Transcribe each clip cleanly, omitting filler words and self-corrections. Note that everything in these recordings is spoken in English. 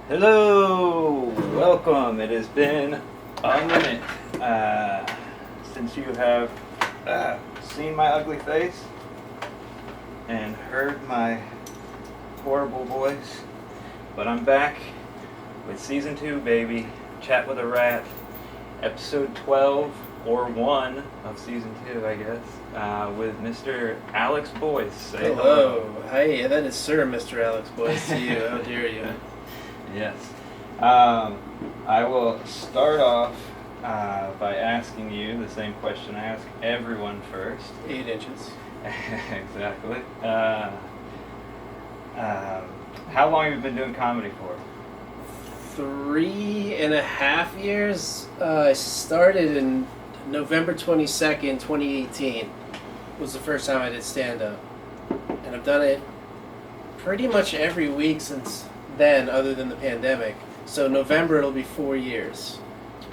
Hello, welcome. It has been a minute since you have seen my ugly face and heard my horrible voice, but I'm back with season 2, baby. Chat with a Rat, episode 12 or 1 of season 2, I guess, with Mr. Alex Boyce. Say hello. Hi, that is Sir Mr. Alex Boyce to you. How dare you? Yes. I will start off by asking you the same question I ask everyone first. 8 inches. Exactly. How long have you been doing comedy for? 3.5 years. I started in November 22nd, 2018. Was the first time I did stand-up. And I've done it pretty much every week since then, other than the pandemic. So November it'll be 4 years.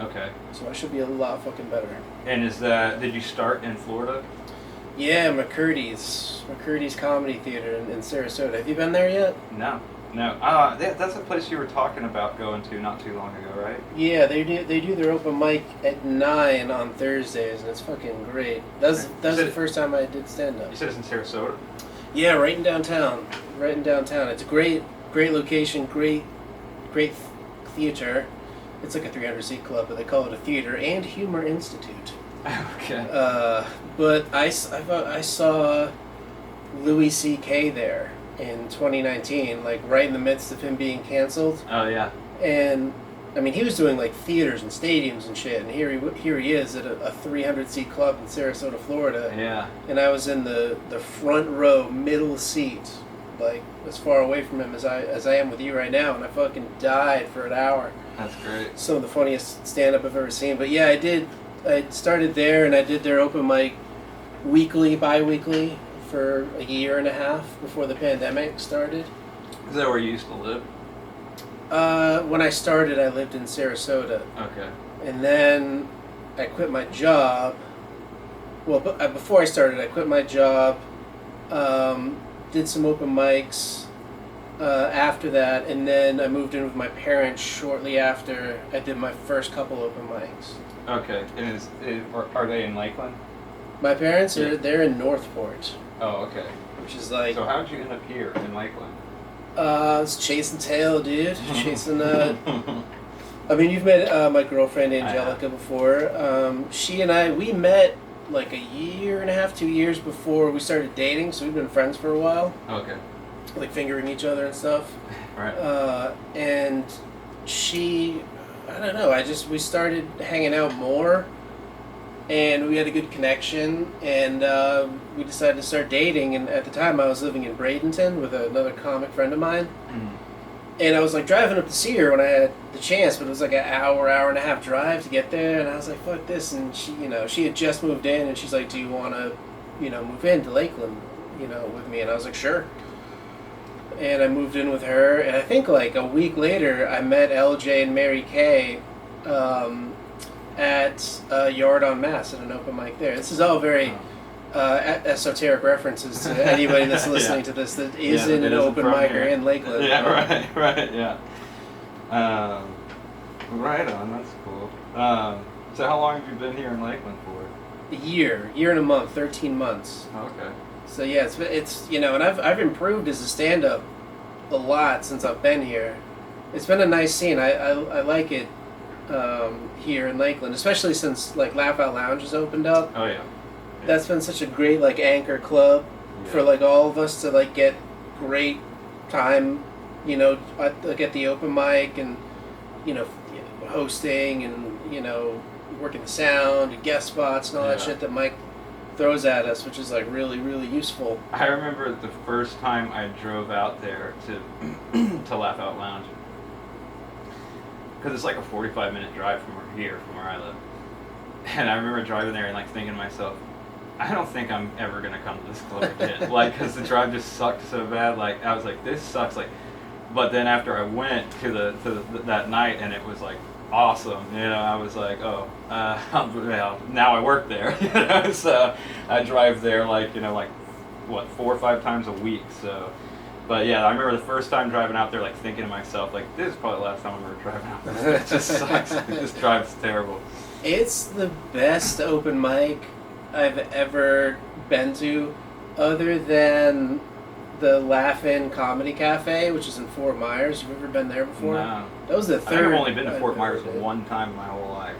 Okay. So I should be a lot fucking better. And did you start in Florida? Yeah, McCurdy's Comedy Theater in Sarasota. Have you been there yet? No. That's a place you were talking about going to not too long ago, right? Yeah, they do their open mic at 9 on Thursdays, and it's fucking great. That's the first time I did stand up. You said it's in Sarasota? Yeah, right in downtown. It's a great location, great theater. It's like a 300-seat club, but they call it a theater and humor institute. Okay. But I saw Louis C.K. there in 2019, like right in the midst of him being canceled. Oh yeah. And I mean, he was doing like theaters and stadiums and shit, and here he is at a 300-seat club in Sarasota, Florida. Yeah. And I was in the front row, middle seat, like as far away from him as I am with you right now, and I fucking died for an hour. That's great. Some of the funniest stand-up I've ever seen. But yeah, I started there, and I did their open mic bi-weekly for a year and a half before the pandemic started. Is that where you used to live? When I started, I lived in Sarasota. Okay. And then I quit my job. Well, before I started, I quit my job, did some open mics after that, and then I moved in with my parents shortly after I did my first couple open mics. Okay. And are they in Lakeland? My parents they're in Northport. Oh, okay. Which is like... So how'd you end up here in Lakeland? It's chasing tail, dude. Chasing, I mean, you've met my girlfriend Angelica before. She and we met like a year and a half, 2 years before we started dating, so we've been friends for a while. Okay. Like fingering each other and stuff. Right. And she, I don't know, we started hanging out more, and we had a good connection, and we decided to start dating. And at the time, I was living in Bradenton with another comic friend of mine. Mm-hmm. And I was like driving up to see her when I had the chance, but it was like an hour and a half drive to get there. And I was like, "Fuck this!" And she had just moved in, and she's like, "Do you want to, move into Lakeland, with me?" And I was like, "Sure." And I moved in with her, and I think like a week later, I met LJ and Mary Kay at Yard on Mass at an open mic there. This is all very esoteric references to anybody that's listening to this that isn't an open mic or in Lakeland. Yeah, right, yeah. Right on, that's cool. So how long have you been here in Lakeland for? A year and a month, 13 months. Okay. So yeah, it's and I've improved as a stand-up a lot since I've been here. It's been a nice scene. I like it here in Lakeland, especially since like Laugh Out Lounge has opened up. Oh yeah. That's been such a great like anchor club for like all of us to like get great time, at the open mic and hosting and working the sound and guest spots and all that shit that Mike throws at us, which is like really, really useful. I remember the first time I drove out there to Laugh Out Lounge, because it's like a 45-minute drive from where I live, and I remember driving there and like thinking to myself, I don't think I'm ever gonna come to this club again, like, because the drive just sucked so bad. Like I was like, this sucks. Like, but then after I went to that night and it was like awesome, I was like, oh, well, now I work there, so I drive there like 4 or 5 times a week, so But yeah, I remember the first time driving out there, like thinking to myself, like, this is probably the last time I'm ever driving out there. It just sucks. This drive's terrible. It's the best open mic I've ever been to, other than the Laugh-In Comedy Cafe, which is in Fort Myers. You've ever been there before? No. That was the I think third. I've only been to Fort I've Myers ever been. one time in my whole life.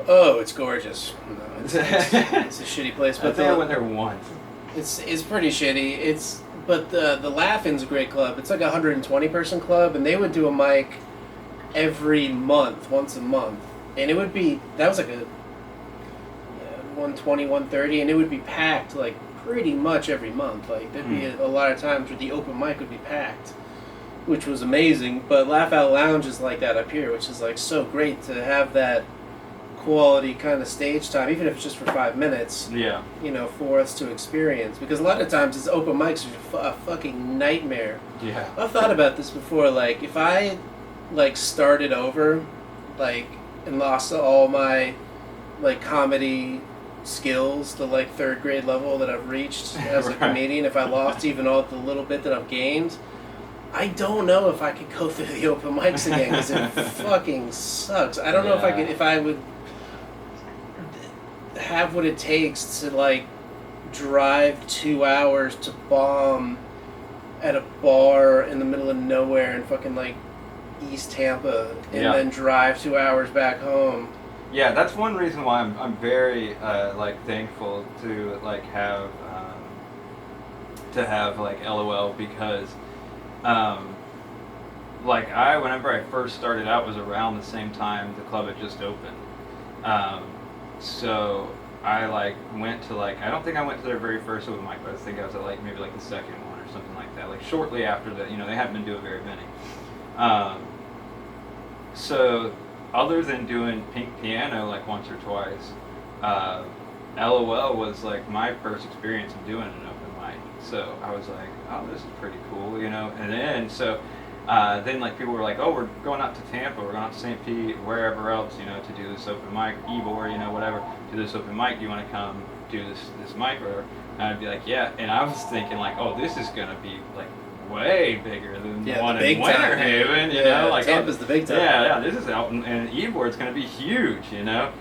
Oh, it's gorgeous. No, it's a shitty place, I but think I went there once. it's pretty shitty. But the Laugh-In's a great club. It's like a 120 person club, and they would do a mic every month, once a month, and it would be that was like a 120, 130, and it would be packed like pretty much every month. Like there'd be a lot of times where the open mic would be packed, which was amazing. But Laugh Out Lounge is like that up here, which is like so great to have that quality kind of stage time, even if it's just for 5 minutes. Yeah. You know, for us to experience, because a lot of times it's open mics are a fucking nightmare. Yeah. I've thought about this before. Like if I like started over, like and lost all my like comedy skills to like third grade level that I've reached as a Right. comedian, if I lost even all the little bit that I've gained, I don't know if I could go through the open mics again because it fucking sucks. I don't know if I would have what it takes to like drive 2 hours to bomb at a bar in the middle of nowhere in fucking like East Tampa and then drive 2 hours back home. Yeah, that's one reason why I'm very like thankful to like have like LOL, because like whenever I first started out was around the same time the club had just opened. So I like went to like, I don't think I went to their very first open mic, but I think I was at like maybe like the second one or something like that. Like shortly after that, you know, they hadn't been doing very many. So other than doing Pink Piano like once or twice, LOL was like my first experience of doing an open mic. So I was like, oh, this is pretty cool, you know. And then then like people were like, oh, we're going out to Tampa, we're going out to St. Pete, wherever else, you know, to do this open mic, Ybor, you know, whatever, do this open mic. Do you want to come do this mic or whatever? And I'd be like, yeah. And I was thinking like, oh, this is gonna be like way bigger than the one in Winter Haven, you know, like Tampa's the big time. Yeah, this is out, and Ybor, it's gonna be huge, you know.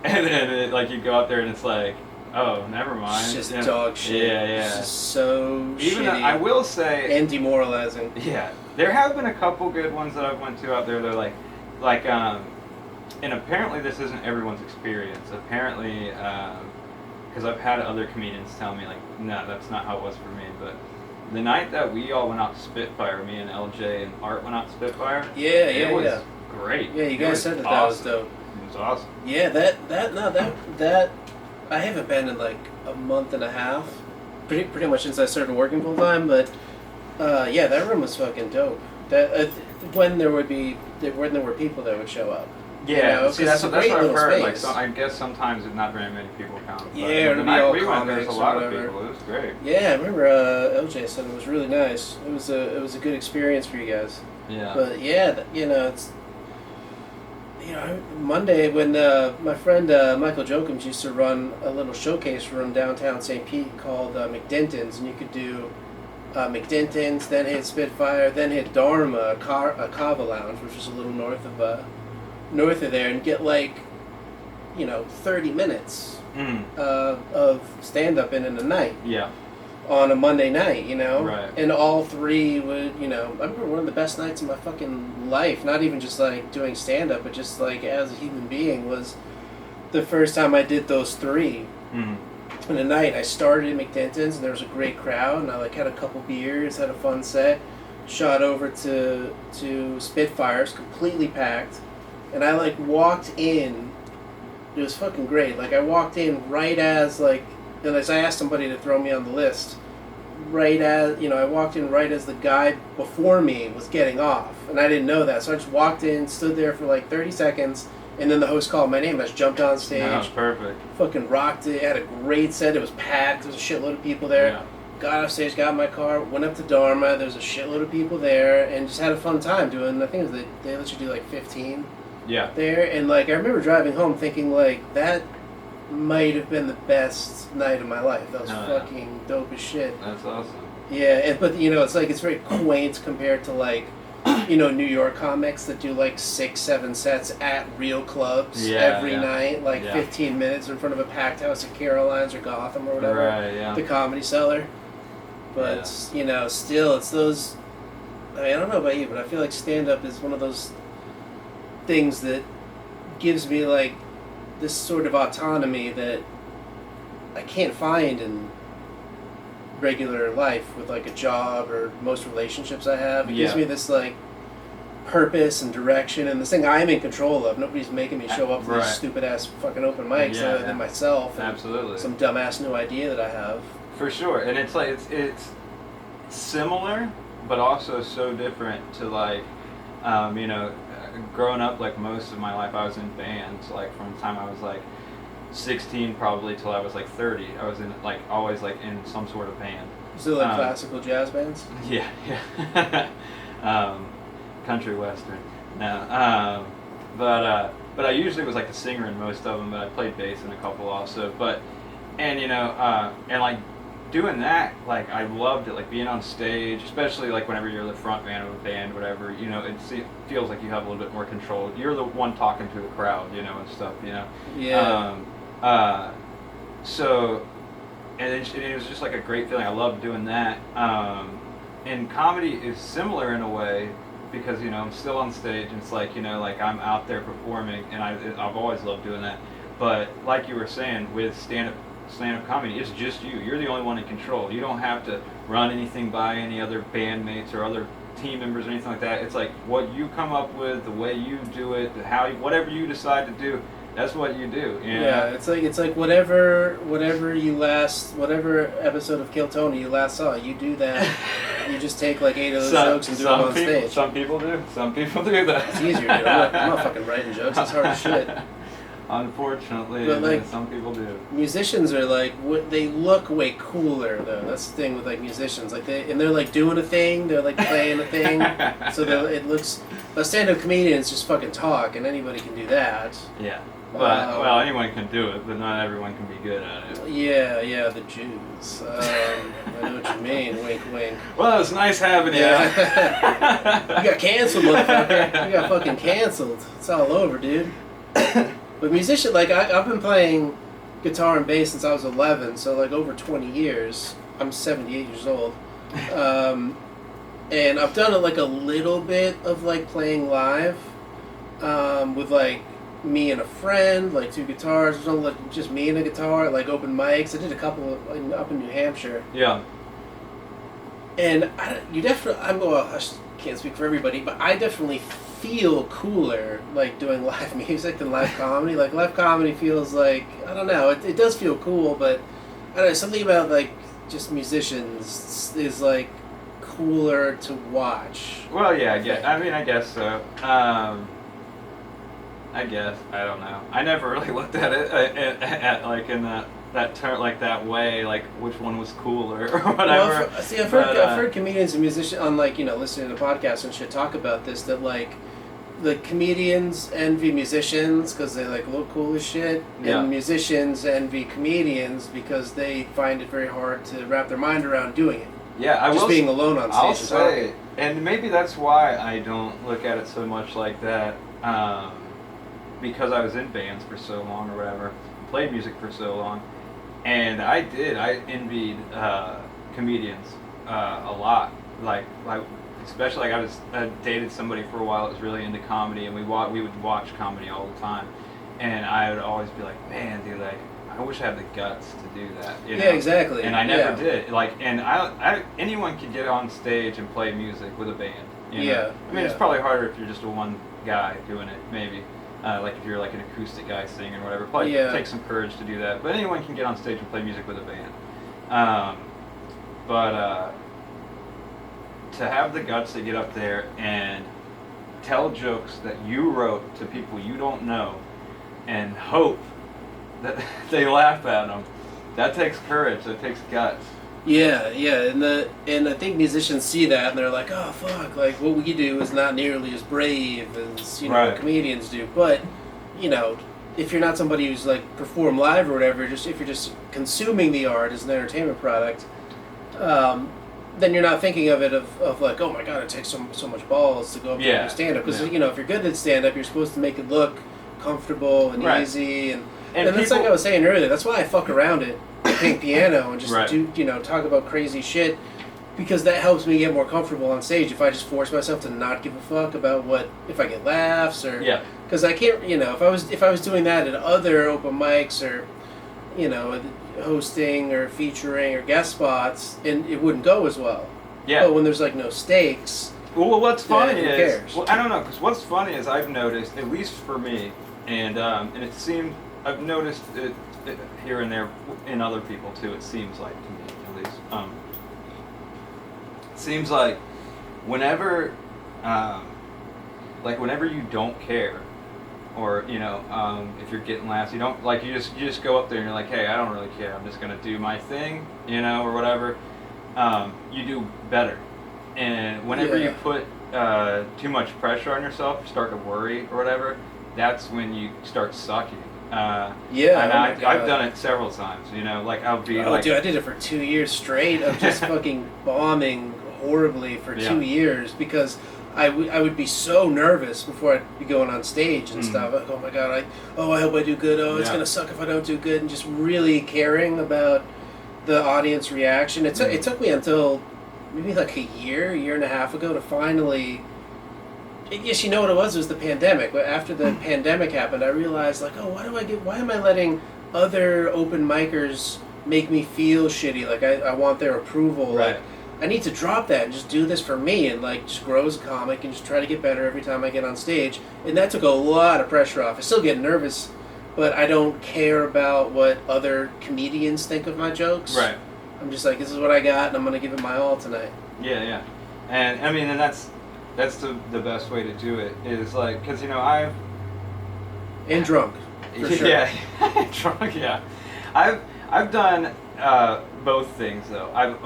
And then like you go out there and it's like, oh, never mind. It's just dog shit. Yeah. It's just so Even shitty. I will say, and demoralizing. Yeah, there have been a couple good ones that I've went to out there. They're like, and apparently this isn't everyone's experience. Apparently, because I've had other comedians tell me like, no, that's not how it was for me. But the night that we all went out to Spitfire, me and LJ and Art went out to Spitfire. It was great. Yeah, you guys said that was dope. It was awesome. Yeah, that I haven't been in like a month and a half, pretty much since I started working full time. But yeah, that room was fucking dope. That when there were people that would show up. Yeah, you know, see, that's what I've heard. Space. Like, so I guess sometimes not very many people come. Yeah, the or night all we went, there was a comics lot or of whatever. people. It was great. Yeah, I remember LJ said it was really nice. It was a good experience for you guys. Yeah. But yeah, you know, it's Monday when my friend Michael Jokums used to run a little showcase room downtown St. Pete called McDenton's, and you could do McDenton's, then hit Spitfire, then hit Dharma, a Kava Lounge, which is a little north of there, and get like 30 minutes of stand up in a night. Yeah. On a Monday night, you know? Right. And all three would, I remember one of the best nights of my fucking life, not even just like doing stand up, but just like as a human being, was the first time I did those three. In a night. I started at McDenton's and there was a great crowd, and I like had a couple beers, had a fun set, shot over to Spitfire's, completely packed, and I like walked in. It was fucking great. Like I walked in right as like, and as I asked somebody to throw me on the list, right as I walked in right as the guy before me was getting off, and I didn't know that, so I just walked in, stood there for like 30 seconds, and then the host called my name. I just jumped on stage. That was perfect. Fucking rocked it. Had a great set. It was packed. There was a shitload of people there. Yeah. Got off stage, got in my car, went up to Dharma. There was a shitload of people there, and just had a fun time doing. I think it was they let you do like 15. Yeah. There, and like I remember driving home thinking like that might have been the best night of my life. That was fucking dope as shit. That's awesome. Yeah, but it's like it's very quaint compared to like New York comics that do like 6-7 sets at real clubs every night, like 15 minutes in front of a packed house at Caroline's or Gotham or whatever, right? Yeah, the Comedy Cellar. But still, it's those. I mean, I don't know about you, but I feel like stand-up is one of those things that gives me like this sort of autonomy that I can't find in regular life with like a job or most relationships I have. It gives me this like purpose and direction and this thing I'm in control of. Nobody's making me show up for these stupid ass fucking open mics other than myself. Absolutely. Some dumbass new idea that I have. For sure. And it's like it's similar but also so different to like growing up, like most of my life I was in bands, like from the time I was like 16 probably till I was like 30. I was in like always like in some sort of band. So like classical jazz bands? Yeah. Country western. No. But I usually was like the singer in most of them, but I played bass in a couple also. And like doing that, like I loved it, like being on stage, especially like whenever you're the front man of a band, whatever, it feels like you have a little bit more control. You're the one talking to the crowd, and stuff, Yeah. So, and it was just like a great feeling. I loved doing that. And comedy is similar in a way because, I'm still on stage and it's like, like I'm out there performing and I've always loved doing that. But like you were saying, with stand-up comedy, it's just you. You're the only one in control. You don't have to run anything by any other bandmates or other team members or anything like that. It's like what you come up with, the way you do it, whatever you decide to do, that's what you do. Yeah, it's like whatever episode of Kill Tony you last saw, you do that. You just take like 8 of those jokes and do them on stage. Some people do. Some people do that. It's easier, dude. I'm not fucking writing jokes. It's hard as shit. Unfortunately, but like, some people do. Musicians are like, they look way cooler though. That's the thing with like musicians. Like they're like doing a thing. They're like playing a thing. So it looks. A stand-up comedians just fucking talk, and anybody can do that. Yeah. Well, anyone can do it, but not everyone can be good at it. Yeah, the Jews. I know what you mean. Wink, wink. Well, it's nice having you. You got canceled, motherfucker. You got fucking canceled. It's all over, dude. But musician, like I've been playing guitar and bass since I was 11, so like over 20 years. I'm 78 years old. And I've done like a little bit of like playing live with like me and a friend, like 2 guitars. There's only like just me and a guitar, like open mics. I did a couple up in New Hampshire. Yeah. And I can't speak for everybody, but I definitely feel cooler like doing live music than live comedy. Like live comedy feels like, I don't know, it does feel cool, but I don't know, something about like just musicians is like cooler to watch. Well, yeah, I guess so. I guess, I don't know. I never really looked at it at like in that term, like that way, like which one was cooler or whatever. Well, I've heard comedians and musicians on like listening to podcasts and shit talk about this, that like the comedians envy musicians because they like look cool as shit, and musicians envy comedians because they find it very hard to wrap their mind around doing it. Yeah, just being alone on stage. I'll say, and maybe that's why I don't look at it so much like that. Because I was in bands for so long or whatever, played music for so long, and I envied comedians a lot. Like especially like I dated somebody for a while that was really into comedy, and we would watch comedy all the time, and I would always be like, man, dude, like I wish I had the guts to do that. Yeah, exactly. And I never did. Like, and I anyone could get on stage and play music with a band. Yeah. I mean, it's probably harder if you're just a one guy doing it, maybe. Like if you're like an acoustic guy singing or whatever, probably takes some courage to do that. But anyone can get on stage and play music with a band. But to have the guts to get up there and tell jokes that you wrote to people you don't know and hope that they laugh at them, that takes courage, that takes guts. Yeah, and I think musicians see that and they're like, oh fuck, like what we do is not nearly as brave as what comedians do. But if you're not somebody who's like perform live or whatever, if you're just consuming the art as an entertainment product, then you're not thinking of it of like, oh my god, it takes so much balls to go up to do stand-up. Because, you know, if you're good at stand-up, you're supposed to make it look comfortable and easy. And that's like I was saying earlier, that's why I fuck around at playing piano and just do, you know, talk about crazy shit. Because that helps me get more comfortable on stage. If I just force myself to not give a fuck about if I get laughs or... Yeah. Because I can't, you know, if I was doing that at other open mics or, you know, hosting or featuring or guest spots, and it wouldn't go as well. Yeah. But when there's like no stakes... Well, what's funny who is... cares? Well, I don't know, because what's funny is I've noticed, at least for me, and it seemed... I've noticed it here and there in other people too, it seems like to me, at least. Seems like whenever you don't care, or you know, if you're getting laughs, you don't like you just go up there and you're like, hey, I don't really care, I'm just gonna do my thing, you know, or whatever. You do better, and whenever you put too much pressure on yourself, start to worry or whatever, that's when you start sucking. And I've done it several times, you know, like I'll be like... dude, I did it for 2 years straight of just fucking bombing horribly for 2 years because I would be so nervous before I'd be going on stage and stuff. Like, oh my god, I hope I do good. Oh, it's gonna suck if I don't do good, and just really caring about the audience reaction. It took me until maybe like a year and a half ago to finally... Yes, you know what it was? It was the pandemic. But after the pandemic happened, I realized, like, oh, why am I letting other open micers make me feel shitty? Like, I want their approval. Right. Like, I need to drop that and just do this for me and, like, just grow as a comic and just try to get better every time I get on stage. And that took a lot of pressure off. I still get nervous, but I don't care about what other comedians think of my jokes. Right. I'm just like, this is what I got, and I'm going to give it my all tonight. Yeah. And, I mean, and that's the best way to do it is like, because, you know, And drunk, for sure. Yeah, drunk, yeah. I've done both things, though. I've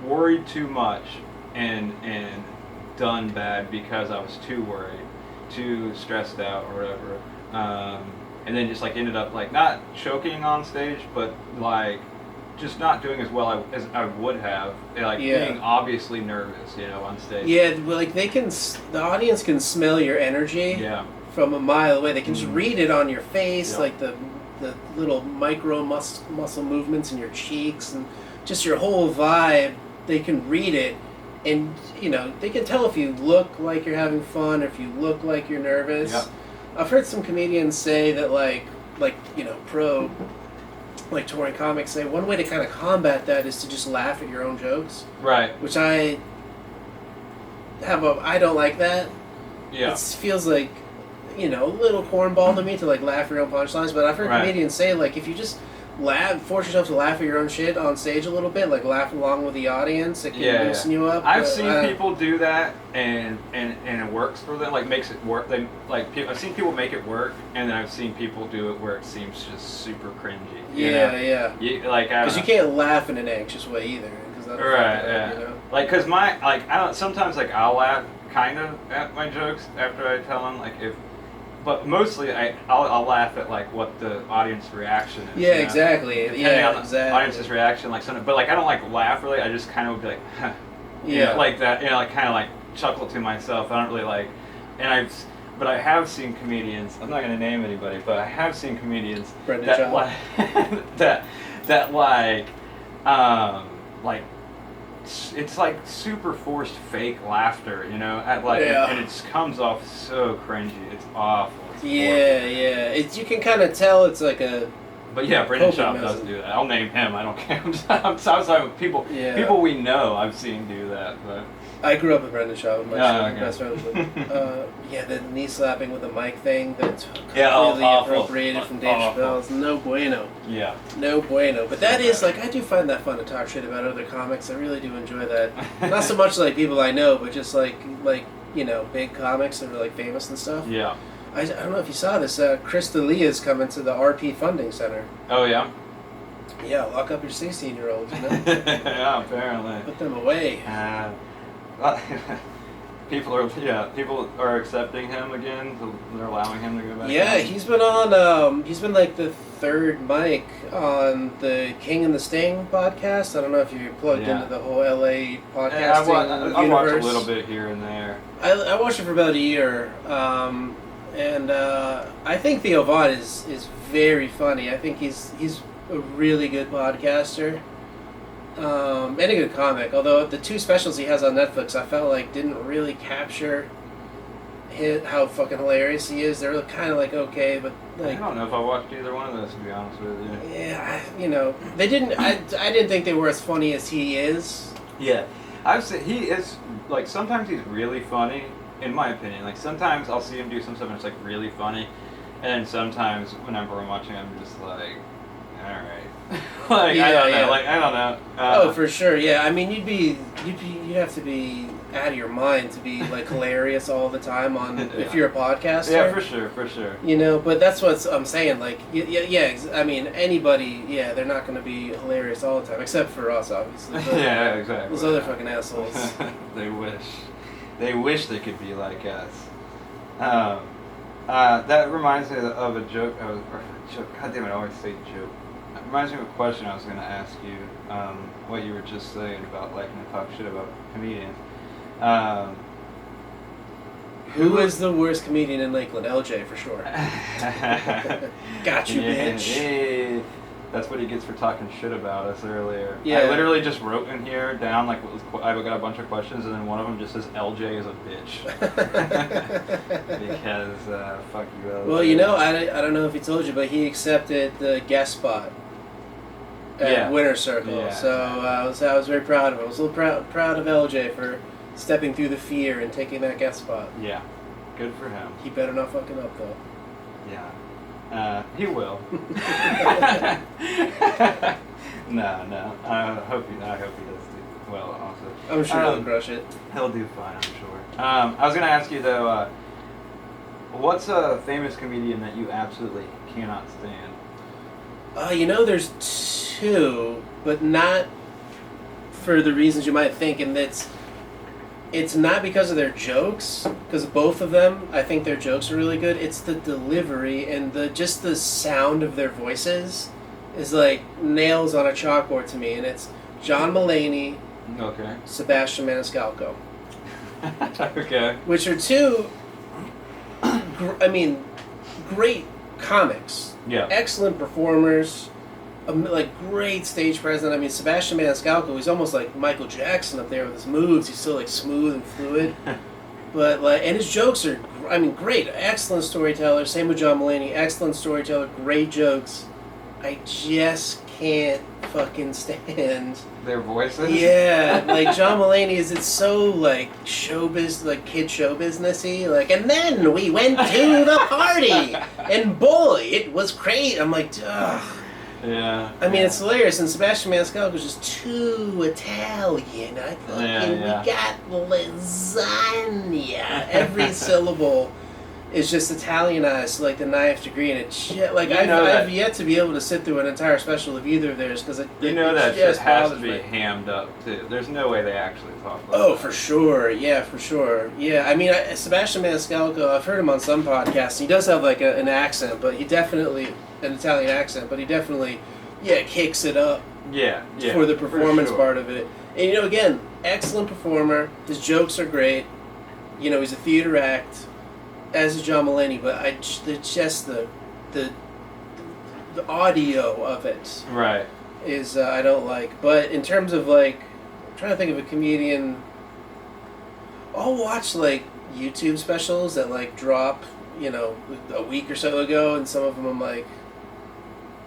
worried too much and done bad because I was too worried, too stressed out or whatever. And then just, like, ended up, like, not choking on stage, but, like, just not doing as well as I would have, like being obviously nervous, you know, on stage. Yeah, well, like the audience can smell your energy from a mile away. They can just read it on your face, like the little micro muscle movements in your cheeks and just your whole vibe. They can read it, and you know they can tell if you look like you're having fun or if you look like you're nervous. Yeah. I've heard some comedians say that like you know like touring comics say one way to kind of combat that is to just laugh at your own jokes. Right. Which I don't like that. Yeah. It feels like, you know, a little cornball to me to like laugh at your own punchlines, but I've heard comedians say like if you just force yourself to laugh at your own shit on stage a little bit, like laugh along with the audience, it can loosen you up. I've seen people do that and it works for them, like makes it work. I've seen people make it work, and then I've seen people do it where it seems just super cringy. Because you can't laugh in an anxious way either. You know? Like, cause sometimes like I'll laugh kind of at my jokes after I tell them, but mostly I'll laugh at like what the audience reaction is. Yeah, exactly. Depending on the audience's reaction, like something. But like I don't like laugh really. I just kind of would be like, huh. You know, like that. You know, like kind of like chuckle to myself. I don't really like. But I have seen comedians. I'm not going to name anybody, but I have seen comedians like it's like super forced fake laughter, you know, and it just comes off so cringy. It's awful. It's horrible. You can kind of tell it's like a. But yeah, Brendan Schaub does do that. I'll name him. I don't care. I'm sorry, people we know I've seen do that. But I grew up with Brendan Schaub. My best friend was the knee slapping with the mic thing that's completely appropriated from Dave Chappelle's. No bueno. Yeah. No bueno. But that is like I do find that fun to talk shit about other comics. I really do enjoy that. Not so much like people I know, but just like you know big comics that are like famous and stuff. Yeah. I don't know if you saw this. Chris D'Elia's coming to the RP Funding Center. Oh, yeah? Yeah, lock up your 16-year-olds, you know? Yeah, apparently. Put them away. People are accepting him again. They're allowing him to go back. Yeah, on. he's been on. He's been like the third mic on the King and the Sting podcast. I don't know if you're plugged into the whole LA podcasting Yeah, I watched a universe. little bit here and there. I watched it for about a year, and I think Theo Vaughn is very funny. I think he's a really good podcaster. And a good comic, although the two specials he has on Netflix I felt like didn't really capture how fucking hilarious he is. They're kind of like okay, but like I don't know if I watched either one of those, to be honest with you. yeah, they didn't. I didn't think they were as funny as he is. Yeah, I've seen he is like sometimes he's really funny, in my opinion. Like sometimes I'll see him do some stuff and it's like really funny, and then sometimes whenever I'm watching, I'm just like, all right. Like Yeah, I don't know. yeah. Like I don't know. Oh, for sure. Yeah, I mean, you'd have to be out of your mind to be like hilarious all the time on if you're a podcaster. Yeah, for sure. But that's what I'm saying. Like, I mean, anybody, they're not going to be hilarious all the time, except for us, obviously. But Yeah, exactly. those other fucking assholes. They wish they could be like us. That reminds me of a joke. God damn it! I always say joke. It reminds me of a question I was going to ask you. What you were just saying about liking to talk shit about comedians. Who is the worst comedian in Lakeland? LJ, for sure. Got you, bitch. Yeah. That's what he gets for talking shit about us earlier. Yeah. I literally just wrote in here down like I got a bunch of questions, and then one of them just says LJ is a bitch because fuck you, LJ. Well, I don't know if he told you, but he accepted the guest spot at Winter Circle. Yeah. So I was very proud of him. I was a little proud of LJ for stepping through the fear and taking that guest spot. Yeah, good for him. He better not fucking up though. Yeah. He will. No. I hope he does do well. Also, I'm sure he'll crush it. He'll do fine, I'm sure. I was gonna ask you though, what's a famous comedian that you absolutely cannot stand? There's two, but not for the reasons you might think, and it's not because of their jokes, because both of them, I think their jokes are really good. It's the delivery and just the sound of their voices is like nails on a chalkboard to me, and it's John Mulaney, Okay. Sebastian Maniscalco, Okay. which are two, great comics. Yeah. Excellent performers. Like great stage presence. I mean, Sebastian Maniscalco, he's almost like Michael Jackson up there with his moves. He's so like smooth and fluid, but and his jokes are, great. Excellent storyteller. Same with John Mulaney. Excellent storyteller. Great jokes. I just can't fucking stand Their voices. Yeah, like John Mulaney it's so like showbiz, like kid show businessy. Like, and then we went to the party, and boy, it was crazy. I'm like, ugh. Yeah. It's hilarious, and Sebastian Maniscalco was just too Italian. We got lasagna. Every syllable is just Italianized to like the 9th degree, and it's I've yet to be able to sit through an entire special of either of theirs because that shit has to be hammed up too. There's no way they actually talk about Oh, for sure. Yeah, for sure. Yeah, Sebastian Maniscalco, I've heard him on some podcasts. He does have like an accent, but he definitely an Italian accent, but he definitely kicks it up. Yeah. For the performance sure. part of it. And again, excellent performer. His jokes are great. He's a theater act, as is John Mulaney, but just the audio of it Right. is I don't like. But in terms of like, I'm trying to think of a comedian. I'll watch like YouTube specials that like drop, a week or so ago, and some of them I'm like,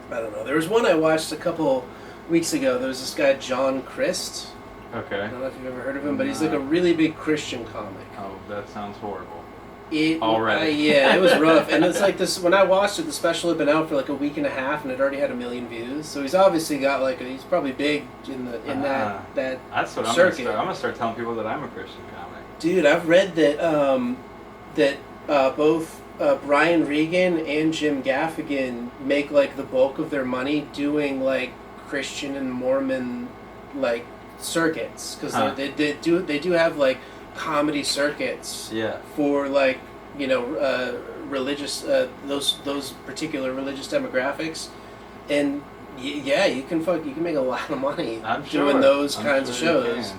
I don't know. There was one I watched a couple weeks ago. There was this guy John Christ. Okay. I don't know if you've ever heard of him, but he's like a really big Christian comic. Oh, that sounds horrible. Already. It was rough. And it's like this, when I watched it, the special had been out for like a week and a half, and it already had 1 million views. So he's obviously got like, he's probably big in that That's what circuit. I'm gonna start telling people that I'm a Christian comic. Dude, I've read that both Brian Regan and Jim Gaffigan make like the bulk of their money doing like Christian and Mormon like circuits, because they do have like comedy circuits Yeah. for like religious those particular religious demographics, and yeah, you can make a lot of money doing those kinds of shows.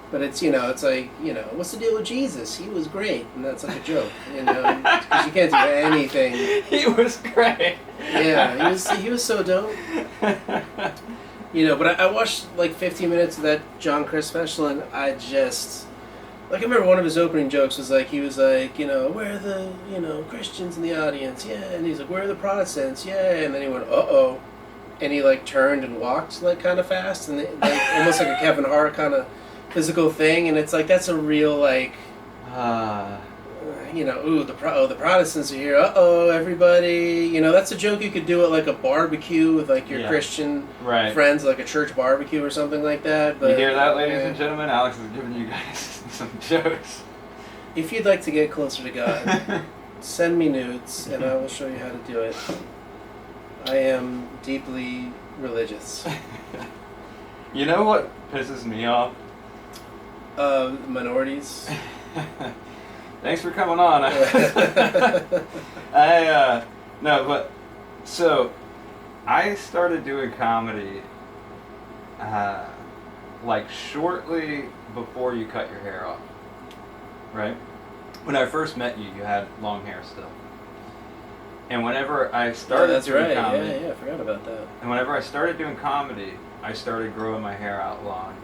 But it's it's like what's the deal with Jesus? He was great, and that's like a joke, because you can't do anything. He was great. Yeah, he was so dope. But I watched like 15 minutes of that John Chris special, and I just I remember one of his opening jokes was like he was like where are the Christians in the audience? Yeah, and he's like where are the Protestants? Yeah, and then he went uh-oh, and he like turned and walked like kind of fast, and like almost like a Kevin Hart kind of physical thing, and it's like that's a real like the Protestants are here, everybody, that's a joke you could do at like a barbecue with like your Christian friends, like a church barbecue or something like that. But you hear that, ladies and gentlemen? Alex is giving you guys some jokes. If you'd like to get closer to God, send me nudes and I will show you how to do it. I am deeply religious. You know what pisses me off? Minorities. Thanks for coming on. So I started doing comedy like shortly before you cut your hair off, right? When I first met you, you had long hair still. And whenever I started doing comedy... Yeah, I forgot about that. And whenever I started doing comedy, I started growing my hair out long.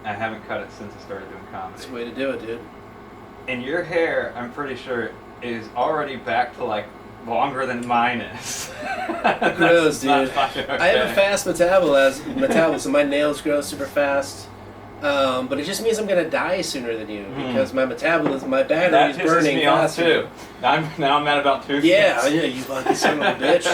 I haven't cut it since I started doing comedy. That's the way to do it, dude. And your hair, I'm pretty sure, is already back to like longer than mine is. Gross, dude. Okay. I have a fast metabolism. My nails grow super fast. But it just means I'm gonna die sooner than you because my metabolism, my battery's burning faster. Now I'm at about 2 Yeah, you lucky son of a bitch.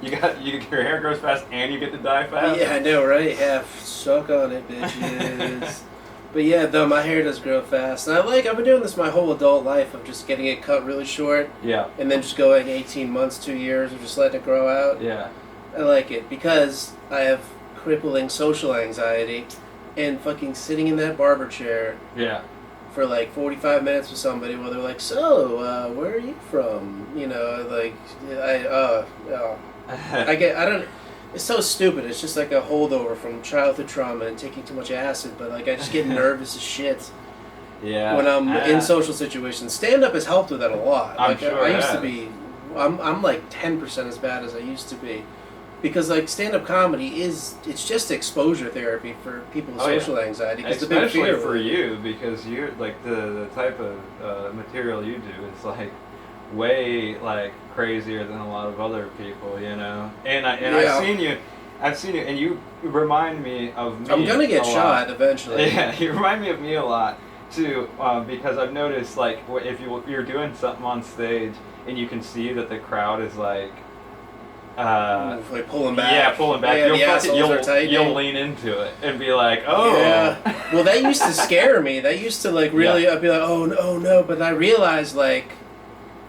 Your hair grows fast and you get to die fast. Yeah, I know, right? Yeah, suck on it, bitches. But yeah, though my hair does grow fast, and I've been doing this my whole adult life of just getting it cut really short. Yeah. And then just going 18 months, 2 years, of just letting it grow out. Yeah. I like it because I have crippling social anxiety. And fucking sitting in that barber chair for like 45 minutes with somebody where they're like, so, where are you from? It's so stupid. It's just like a holdover from childhood trauma and taking too much acid, but like I just get nervous as shit. Yeah. When I'm in social situations. Stand-up has helped with that a lot. I'm sure I used to be, I'm like 10% as bad as I used to be. Because like stand-up comedy it's just exposure therapy for people with social anxiety. Especially for you, because you're like the type of material you do is like way like crazier than a lot of other people, And I've seen you, and you remind me of me. I'm gonna get shot eventually. Yeah, you remind me of me a lot too, because I've noticed like if you're doing something on stage and you can see that the crowd is like. Like pulling back. Yeah, pulling back. Yeah, you'll lean into it and be like, oh. Yeah. Well, that used to scare me. That used to like really. I'd be like, oh no. But I realized like,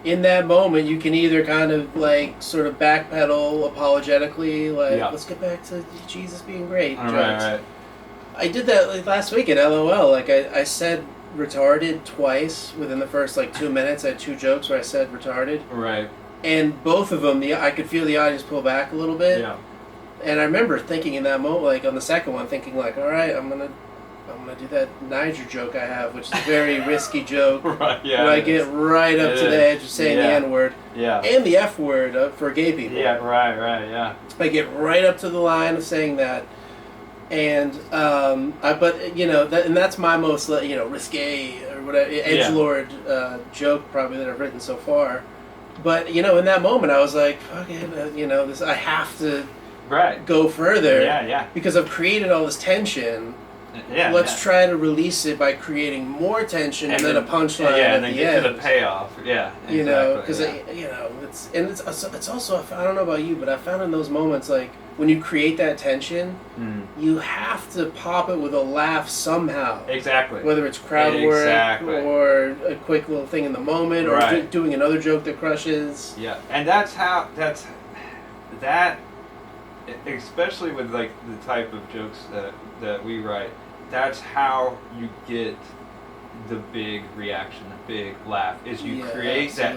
in that moment, you can either kind of like sort of backpedal apologetically, like let's get back to Jesus being great. Right. I did that like last week at LOL. Like I said retarded twice within the first like 2 minutes. I had 2 jokes where I said retarded. Right. And both of them, I could feel the audience pull back a little bit. Yeah. And I remember thinking in that moment, like on the second one, thinking like, all right, I'm gonna do that Niger joke I have, which is a very risky joke. Right. Yeah. Where I get right up to the edge of saying the N word. Yeah. And the F word for gay people. Yeah. Right. Yeah. I get right up to the line of saying that, and and that's my most risque or whatever edgelord joke probably that I've written so far. But in that moment, I was like, "Fuck it, this. I have to go further." Yeah. Because I've created all this tension. Yeah. Let's try to release it by creating more tension and then a punchline and then get to the payoff. Yeah. Exactly, because it's also I don't know about you, but I found in those moments like when you create that tension, you have to pop it with a laugh somehow. Exactly. Whether it's crowd work or a quick little thing in the moment or doing another joke that crushes. Yeah, and that, especially with like the type of jokes that we write, that's how you get the big reaction, the big laugh, is you Yeah, create that